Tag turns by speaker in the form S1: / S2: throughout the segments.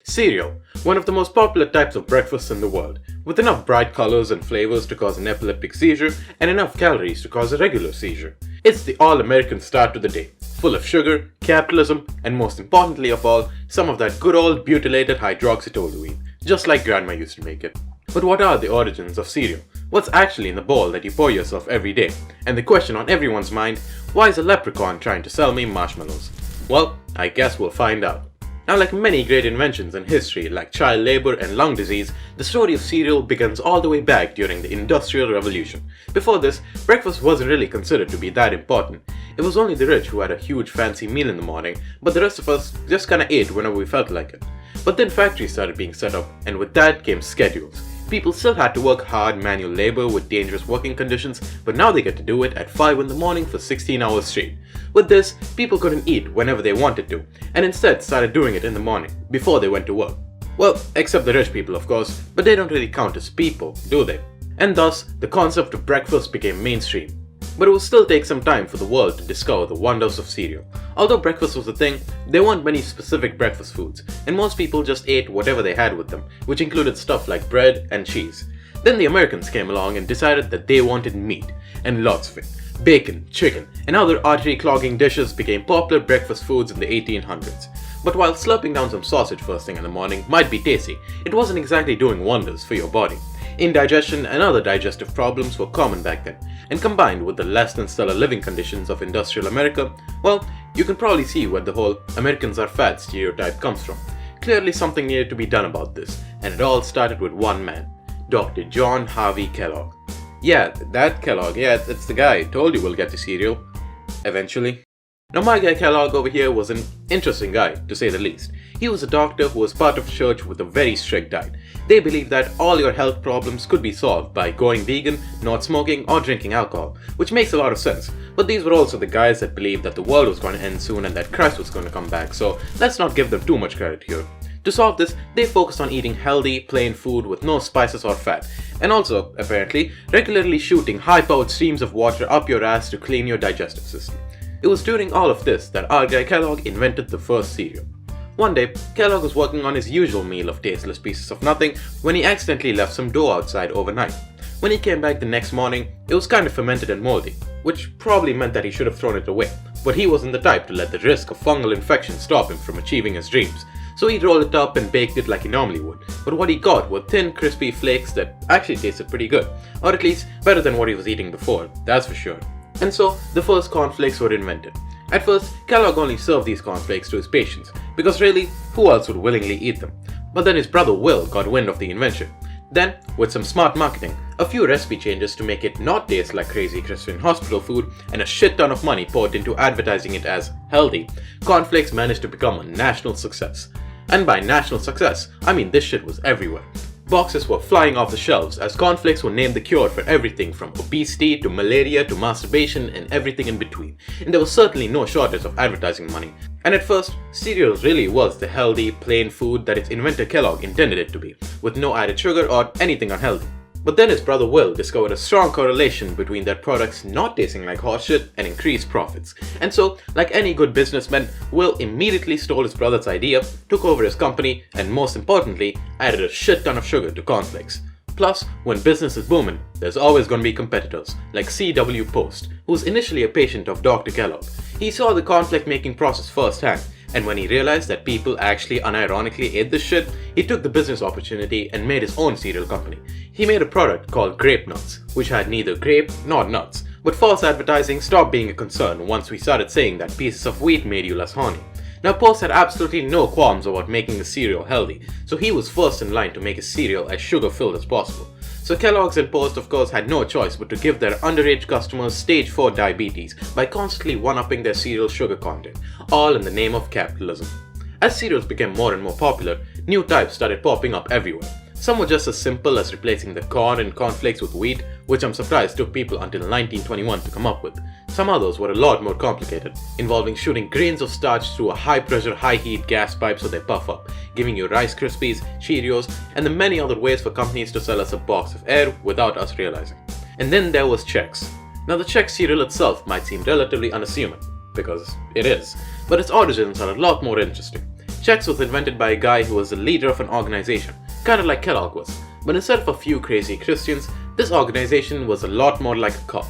S1: Cereal, one of the most popular types of breakfast in the world, with enough bright colors and flavors to cause an epileptic seizure and enough calories to cause a regular seizure. It's the all-American start to the day, full of sugar, capitalism, and most importantly of all, some of that good old butylated hydroxytoluene, just like grandma used to make it. But what are the origins of cereal? What's actually in the bowl that you pour yourself every day? And the question on everyone's mind, why is a leprechaun trying to sell me marshmallows? Well, I guess we'll find out. Now, like many great inventions in history like child labor and lung disease, the story of cereal begins all the way back during the Industrial Revolution. Before this, breakfast wasn't really considered to be that important. It was only the rich who had a huge fancy meal in the morning, but the rest of us just kinda ate whenever we felt like it. But then factories started being set up, and with that came schedules. People still had to work hard manual labor with dangerous working conditions, but now they get to do it at 5 in the morning for 16 hours straight. With this, people couldn't eat whenever they wanted to, and instead started doing it in the morning, before they went to work. Well, except the rich people of course, but they don't really count as people, do they? And thus, the concept of breakfast became mainstream. But it would still take some time for the world to discover the wonders of cereal. Although breakfast was a thing, there weren't many specific breakfast foods, and most people just ate whatever they had with them, which included stuff like bread and cheese. Then the Americans came along and decided that they wanted meat, and lots of it. Bacon, chicken, and other artery-clogging dishes became popular breakfast foods in the 1800s. But while slurping down some sausage first thing in the morning might be tasty, it wasn't exactly doing wonders for your body. Indigestion and other digestive problems were common back then, and combined with the less than stellar living conditions of industrial America, well, you can probably see where the whole Americans are fat stereotype comes from. Clearly something needed to be done about this, and it all started with one man, Dr. John Harvey Kellogg. Yeah, that Kellogg, it's the guy. Told you we'll get to cereal. Eventually. Now my guy Kellogg over here was an interesting guy, to say the least. He was a doctor who was part of a church with a very strict diet. They believed that all your health problems could be solved by going vegan, not smoking, or drinking alcohol, which makes a lot of sense. But these were also the guys that believed that the world was going to end soon and that Christ was going to come back, so let's not give them too much credit here. To solve this, they focused on eating healthy, plain food with no spices or fat, and also, apparently, regularly shooting high-powered streams of water up your ass to clean your digestive system. It was during all of this that our guy Kellogg invented the first cereal. One day, Kellogg was working on his usual meal of tasteless pieces of nothing when he accidentally left some dough outside overnight. When he came back the next morning, it was kind of fermented and moldy, which probably meant that he should have thrown it away, but he wasn't the type to let the risk of fungal infection stop him from achieving his dreams. So he rolled it up and baked it like he normally would, but what he got were thin, crispy flakes that actually tasted pretty good, or at least better than what he was eating before, that's for sure. And so, the first cornflakes were invented. At first, Kellogg only served these cornflakes to his patients, because really, who else would willingly eat them? But then his brother Will got wind of the invention. Then, with some smart marketing, a few recipe changes to make it not taste like crazy Christian hospital food, and a shit ton of money poured into advertising it as healthy, cornflakes managed to become a national success. And by national success, I mean this shit was everywhere. Boxes were flying off the shelves as cornflakes were named the cure for everything from obesity to malaria to masturbation and everything in between. And there was certainly no shortage of advertising money. And at first, cereal really was the healthy, plain food that its inventor Kellogg intended it to be, with no added sugar or anything unhealthy. But then his brother Will discovered a strong correlation between their products not tasting like horseshit and increased profits. And so, like any good businessman, Will immediately stole his brother's idea, took over his company, and most importantly, added a shit ton of sugar to cornflakes. Plus, when business is booming, there's always going to be competitors, like C.W. Post, who was initially a patient of Dr. Kellogg. He saw the cornflake making process firsthand, and when he realized that people actually unironically ate this shit, he took the business opportunity and made his own cereal company. He made a product called Grape Nuts, which had neither grape nor nuts. But false advertising stopped being a concern once we started saying that pieces of wheat made you less horny. Now Post had absolutely no qualms about making the cereal healthy, so he was first in line to make his cereal as sugar-filled as possible. So Kellogg's and Post of course had no choice but to give their underage customers stage 4 diabetes by constantly one-upping their cereal sugar content, all in the name of capitalism. As cereals became more and more popular, new types started popping up everywhere. Some were just as simple as replacing the corn and cornflakes with wheat, which I'm surprised took people until 1921 to come up with. Some others were a lot more complicated, involving shooting grains of starch through a high-pressure, high-heat gas pipe so they puff up, giving you Rice Krispies, Cheerios, and the many other ways for companies to sell us a box of air without us realizing. And then there was Chex. Now the Chex cereal itself might seem relatively unassuming, because it is, but its origins are a lot more interesting. Chex was invented by a guy who was the leader of an organization, kinda like Kellogg was. But instead of a few crazy Christians, this organization was a lot more like a cult,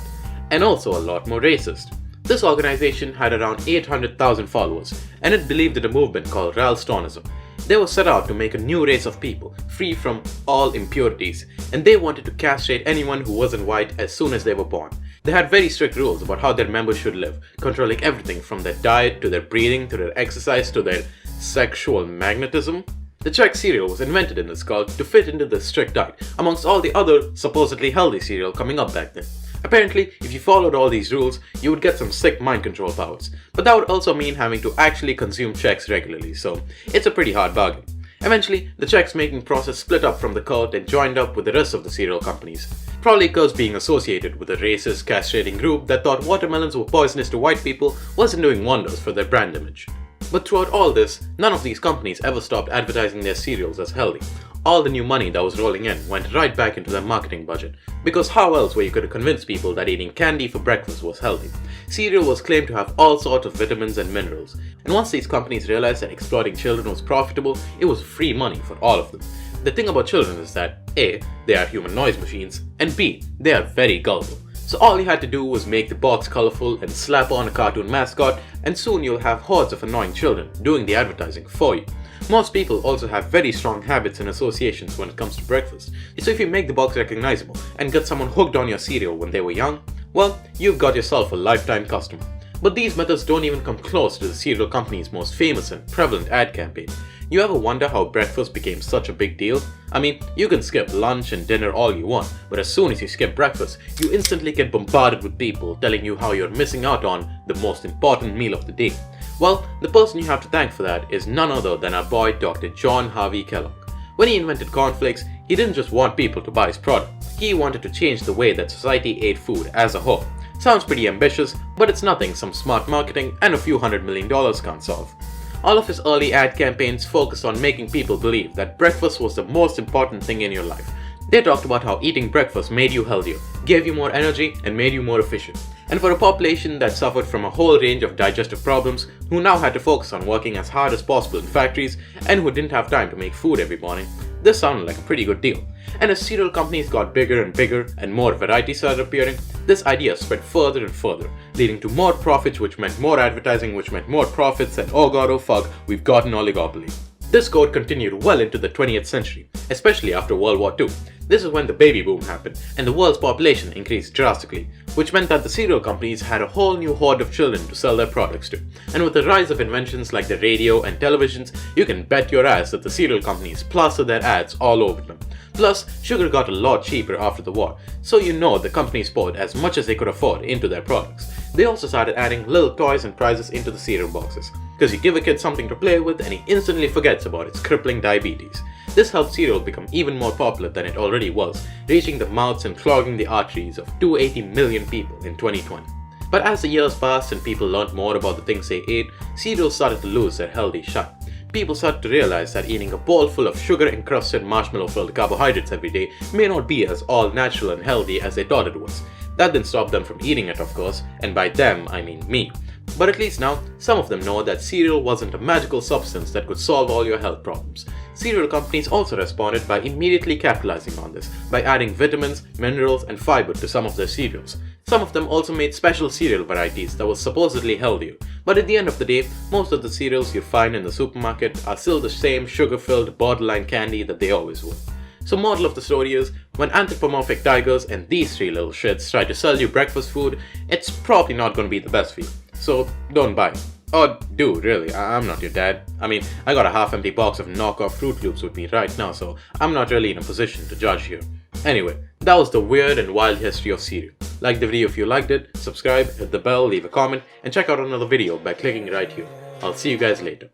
S1: and also a lot more racist. This organization had around 800,000 followers, and it believed in a movement called Ralstonism. They were set out to make a new race of people, free from all impurities, and they wanted to castrate anyone who wasn't white as soon as they were born. They had very strict rules about how their members should live, controlling everything from their diet to their breathing to their exercise to their sexual magnetism. The Chex cereal was invented in this cult to fit into this strict diet, amongst all the other supposedly healthy cereal coming up back then. Apparently, if you followed all these rules, you would get some sick mind control powers, but that would also mean having to actually consume Chex regularly, so it's a pretty hard bargain. Eventually, the Chex making process split up from the cult and joined up with the rest of the cereal companies. Probably because being associated with a racist, castrating group that thought watermelons were poisonous to white people wasn't doing wonders for their brand image. But throughout all this, none of these companies ever stopped advertising their cereals as healthy. All the new money that was rolling in went right back into their marketing budget, because how else were you going to convince people that eating candy for breakfast was healthy? Cereal was claimed to have all sorts of vitamins and minerals, and once these companies realized that exploiting children was profitable, it was free money for all of them. The thing about children is that A, they are human noise machines, and B, they are very gullible. So all you had to do was make the box colorful and slap on a cartoon mascot, and soon you'll have hordes of annoying children doing the advertising for you. Most people also have very strong habits and associations when it comes to breakfast, so if you make the box recognizable and get someone hooked on your cereal when they were young, well, you've got yourself a lifetime customer. But these methods don't even come close to the cereal company's most famous and prevalent ad campaign. You ever wonder how breakfast became such a big deal? I mean, you can skip lunch and dinner all you want, but as soon as you skip breakfast, you instantly get bombarded with people telling you how you're missing out on the most important meal of the day. Well, the person you have to thank for that is none other than our boy Dr. John Harvey Kellogg. When he invented cornflakes, he didn't just want people to buy his product, he wanted to change the way that society ate food as a whole. Sounds pretty ambitious, but it's nothing some smart marketing and a few $100 million can't solve. All of his early ad campaigns focused on making people believe that breakfast was the most important thing in your life. They talked about how eating breakfast made you healthier, gave you more energy, and made you more efficient. And for a population that suffered from a whole range of digestive problems, who now had to focus on working as hard as possible in factories, and who didn't have time to make food every morning, this sounded like a pretty good deal. And as cereal companies got bigger and bigger and more variety started appearing, this idea spread further and further, leading to more profits, which meant more advertising, which meant more profits, and oh god oh fuck, we've got an oligopoly. This code continued well into the 20th century, especially after World War II. This is when the baby boom happened, and the world's population increased drastically, which meant that the cereal companies had a whole new horde of children to sell their products to. And with the rise of inventions like the radio and televisions, you can bet your ass that the cereal companies plastered their ads all over them. Plus, sugar got a lot cheaper after the war, so you know the companies poured as much as they could afford into their products. They also started adding little toys and prizes into the cereal boxes, because you give a kid something to play with and he instantly forgets about its crippling diabetes. This helped cereal become even more popular than it already was, reaching the mouths and clogging the arteries of 280 million people in 2020. But as the years passed and people learned more about the things they ate, cereals started to lose their healthy shine. People started to realize that eating a bowl full of sugar-encrusted marshmallow-filled carbohydrates every day may not be as all-natural and healthy as they thought it was. That didn't stop them from eating it, of course, and by them, I mean me. But at least now, some of them know that cereal wasn't a magical substance that could solve all your health problems. Cereal companies also responded by immediately capitalizing on this, by adding vitamins, minerals, and fiber to some of their cereals. Some of them also made special cereal varieties that were supposedly healthier, but at the end of the day, most of the cereals you find in the supermarket are still the same sugar-filled borderline candy that they always were. So moral of the story is, when anthropomorphic tigers and these three little shits try to sell you breakfast food, it's probably not going to be the best for you. So don't buy. Or do, really. I'm not your dad. I mean, I got a half-empty box of knockoff Fruit Loops with me right now, so I'm not really in a position to judge here. Anyway, that was the weird and wild history of cereal. Like the video if you liked it, subscribe, hit the bell, leave a comment, and check out another video by clicking right here. I'll see you guys later.